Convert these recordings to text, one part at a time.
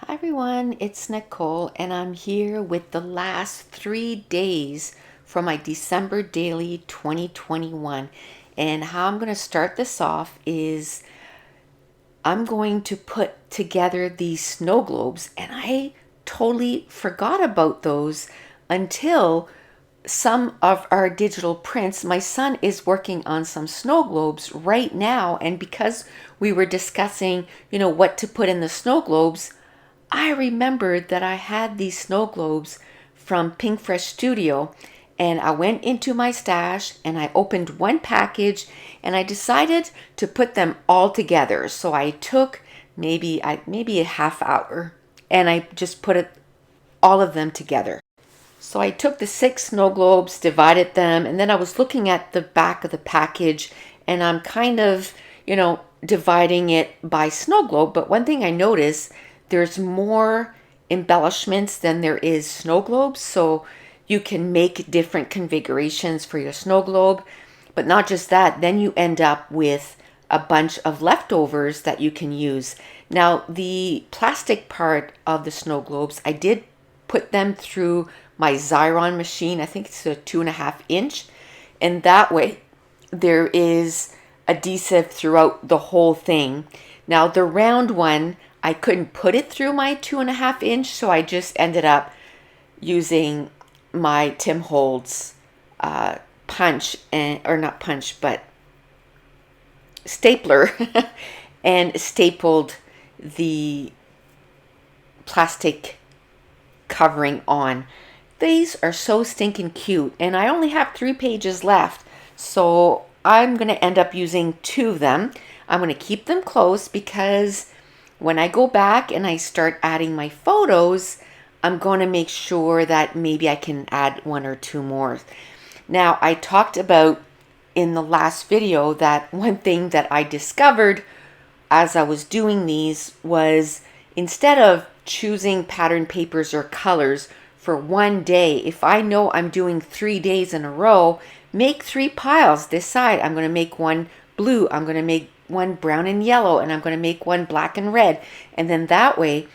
Hi everyone, it's Nicole, and I'm here with the last 3 days from my December daily 2021. And how I'm going to start this off is I'm going to put together these snow globes, and I totally forgot about those until some of our digital prints. My son is working on some snow globes right now, and because we were discussing, what to put in the snow globes, I remembered that I had these snow globes from Pink Fresh Studio, and I went into my stash and I opened one package and I decided to put them all together. So I took maybe a half hour and I just put all of them together. So I took the 6 snow globes, divided them, and then I was looking at the back of the package and I'm kind of, dividing it by snow globe. But one thing I noticed, there's more embellishments than there is snow globes. So you can make different configurations for your snow globe. But not just that, then you end up with a bunch of leftovers that you can use. Now, the plastic part of the snow globes, I did put them through my Xyron machine. I think it's a 2.5 inch. And that way there is adhesive throughout the whole thing. Now the round one, I couldn't put it through my 2.5 inch, so I just ended up using my Tim Holtz punch, or not punch, but stapler, and stapled the plastic covering on. These are so stinking cute, and I only have 3 pages left, so I'm going to end up using 2 of them. I'm going to keep them close because when I go back and I start adding my photos, I'm going to make sure that maybe I can add 1 or 2 more. Now, I talked about in the last video that one thing that I discovered as I was doing these was, instead of choosing pattern papers or colors for one day, if I know I'm doing 3 days in a row, make 3 piles. Decide I'm going to make one blue, I'm going to make one brown and yellow, and I'm going to make one black and red. And then that way,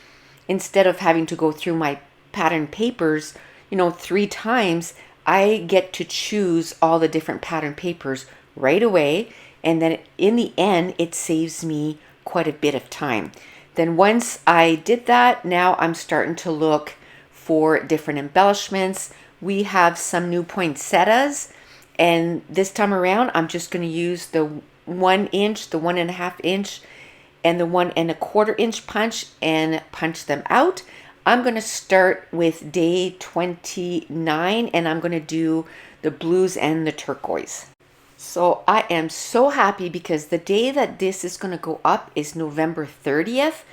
instead of having to go through my pattern papers, 3 times, I get to choose all the different pattern papers right away. And then in the end, it saves me quite a bit of time. Then once I did that, now I'm starting to look for different embellishments. We have some new poinsettias, and this time around I'm just going to use the 1 inch, the 1.5 inch, and the 1.25 inch punch and punch them out. I'm going to start with day 29, and I'm going to do the blues and the turquoise. So I am so happy because the day that this is going to go up is November 30th,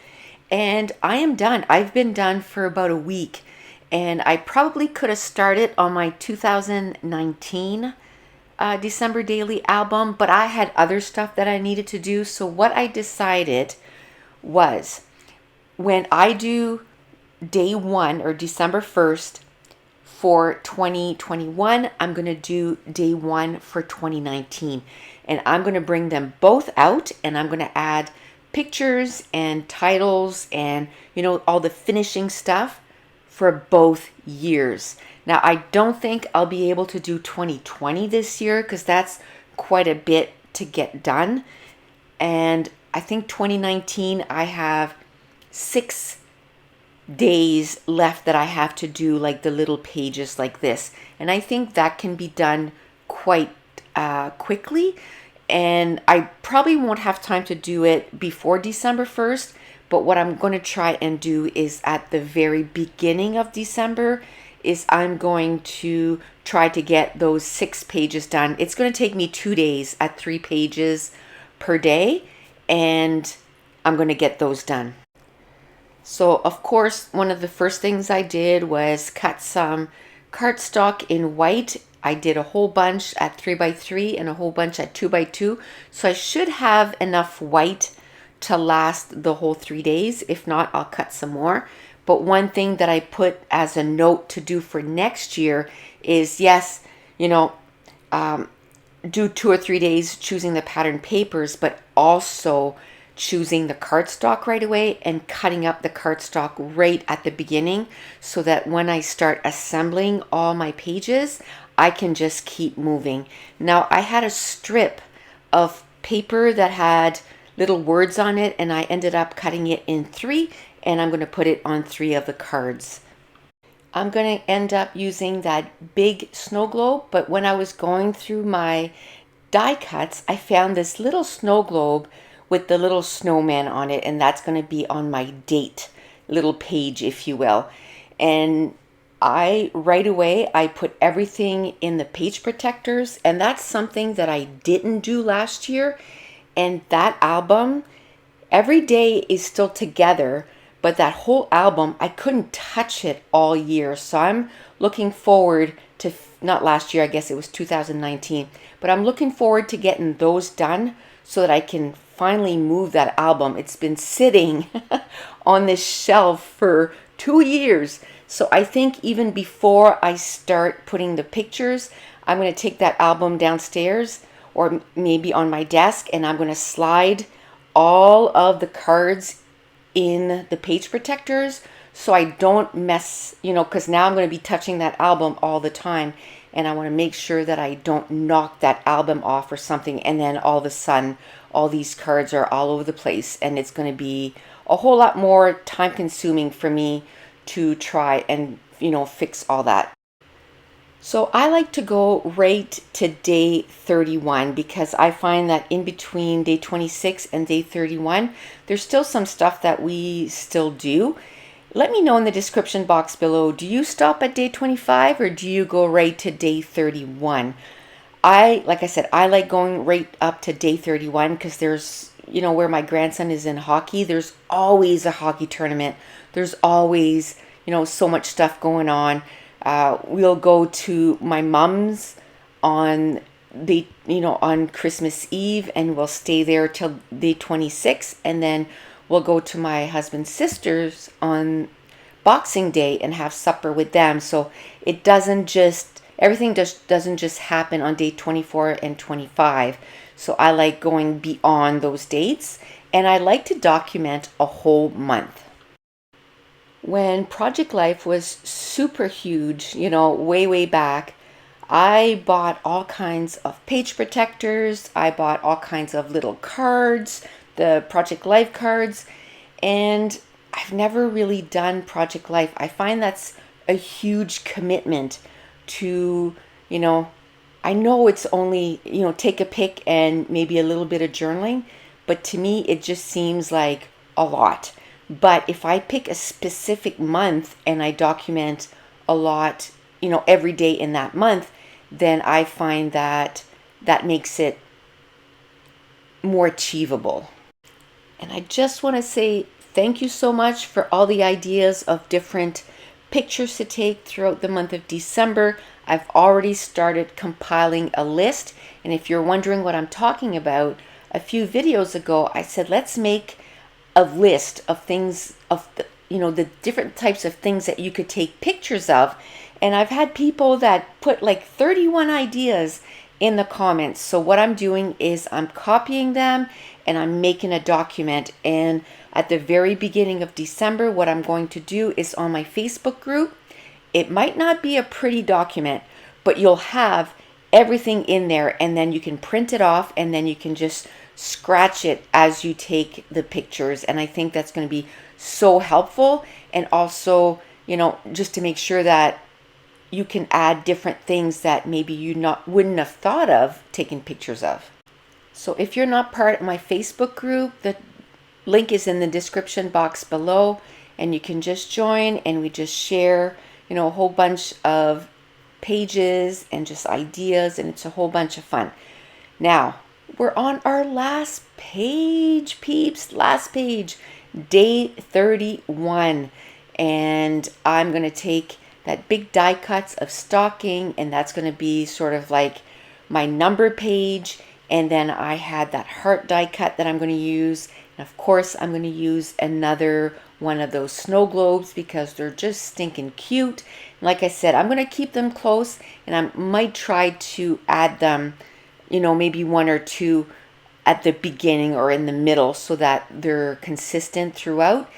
and I am done. I've been done for about a week, and I probably could have started on my 2019 December daily album, but I had other stuff that I needed to do. So what I decided was, when I do day 1 or December 1st for 2021, I'm going to do day 1 for 2019. And I'm going to bring them both out, and I'm going to add pictures and titles and, all the finishing stuff for both years. Now, I don't think I'll be able to do 2020 this year because that's quite a bit to get done. And I think 2019, I have 6 days left that I have to do like the little pages like this. And I think that can be done quite quickly. And I probably won't have time to do it before December 1st. But what I'm going to try and do is at the very beginning of December is I'm going to try to get those 6 pages done. It's going to take me 2 days at 3 pages per day, and I'm going to get those done. So of course, one of the first things I did was cut some cardstock in white. I did a whole bunch at 3x3 and a whole bunch at 2x2. So I should have enough white to last the whole 3 days. If not, I'll cut some more. But one thing that I put as a note to do for next year is, yes, do 2 or 3 days choosing the pattern papers, but also choosing the cardstock right away and cutting up the cardstock right at the beginning so that when I start assembling all my pages, I can just keep moving. Now, I had a strip of paper that had little words on it, and I ended up cutting it in 3, and I'm going to put it on 3 of the cards. I'm going to end up using that big snow globe, but when I was going through my die cuts, I found this little snow globe with the little snowman on it, and that's going to be on my date little page, if you will. And right away, I put everything in the page protectors, and that's something that I didn't do last year. And that album, every day is still together, but that whole album, I couldn't touch it all year. So I'm looking forward to, not last year, I guess it was 2019, but I'm looking forward to getting those done so that I can finally move that album. It's been sitting on this shelf for 2 years. So I think even before I start putting the pictures, I'm going to take that album downstairs or maybe on my desk, and I'm going to slide all of the cards in the page protectors so I don't mess, because now I'm going to be touching that album all the time, and I want to make sure that I don't knock that album off or something, and then all of a sudden all these cards are all over the place, and it's going to be a whole lot more time consuming for me to try and fix all that. So I like to go right to day 31 because I find that in between day 26 and day 31, there's still some stuff that we still do. Let me know in the description box below, do you stop at day 25 or do you go right to day 31? Like I said, I like going right up to day 31 because there's, where my grandson is in hockey, there's always a hockey tournament. There's always, so much stuff going on. We'll go to my mom's on on Christmas Eve, and we'll stay there till day 26, and then we'll go to my husband's sister's on Boxing Day and have supper with them. So everything just doesn't just happen on day 24 and 25. So I like going beyond those dates, and I like to document a whole month. When Project Life was super huge, way back, I bought all kinds of page protectors. I bought all kinds of little cards, the Project Life cards, and I've never really done Project Life. I find that's a huge commitment to, I know it's only, take a pic and maybe a little bit of journaling, but to me, it just seems like a lot. But if I pick a specific month and I document a lot, every day in that month, then I find that makes it more achievable. And I just want to say thank you so much for all the ideas of different pictures to take throughout the month of December. I've already started compiling a list. And if you're wondering what I'm talking about, a few videos ago, I said, let's make a list of things of the different types of things that you could take pictures of, and I've had people that put like 31 ideas in the comments. So what I'm doing is I'm copying them and I'm making a document, and at the very beginning of December what I'm going to do is on my Facebook group, it might not be a pretty document, but you'll have everything in there, and then you can print it off and then you can just scratch it as you take the pictures. And I think that's going to be so helpful, and also just to make sure that you can add different things that maybe you wouldn't have thought of taking pictures of. So if you're not part of my Facebook group, the link is in the description box below, and you can just join, and we just share a whole bunch of pages and just ideas, and it's a whole bunch of fun. Now we're on our last page, peeps, last page, day 31. And I'm going to take that big die cuts of stocking, and that's going to be sort of like my number page. And then I had that heart die cut that I'm going to use. And of course, I'm going to use another one of those snow globes because they're just stinking cute. And like I said, I'm going to keep them close, and I might try to add them, maybe 1 or 2 at the beginning or in the middle so that they're consistent throughout.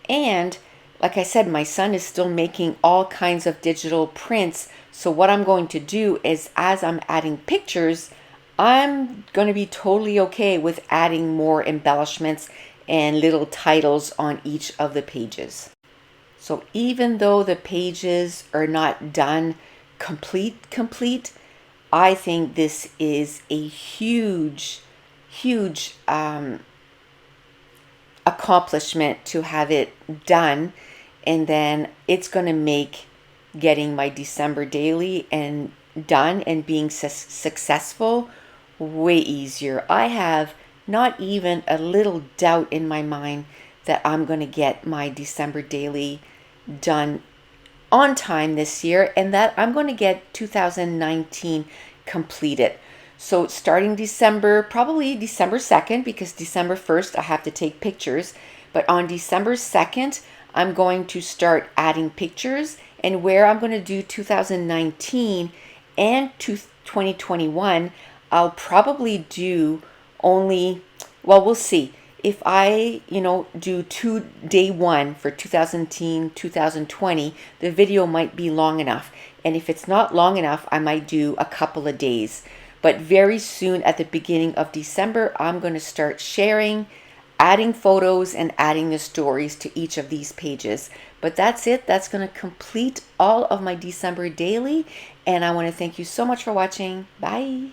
And like I said, my son is still making all kinds of digital prints. So what I'm going to do is, as I'm adding pictures, I'm going to be totally okay with adding more embellishments and little titles on each of the pages. So even though the pages are not done complete, I think this is a huge accomplishment to have it done. And then it's going to make getting my December daily and done and being successful way easier. I have not even a little doubt in my mind that I'm going to get my December daily done on time this year, and that I'm going to get 2019 completed. So starting December, probably December 2nd, because December 1st I have to take pictures, but on December 2nd I'm going to start adding pictures, and where I'm going to do 2019 and 2021, I'll probably do only, well, we'll see. If I, do day one for 2019, 2020, the video might be long enough. And if it's not long enough, I might do a couple of days. But very soon at the beginning of December, I'm going to start sharing, adding photos, and adding the stories to each of these pages. But that's it. That's going to complete all of my December daily. And I want to thank you so much for watching. Bye.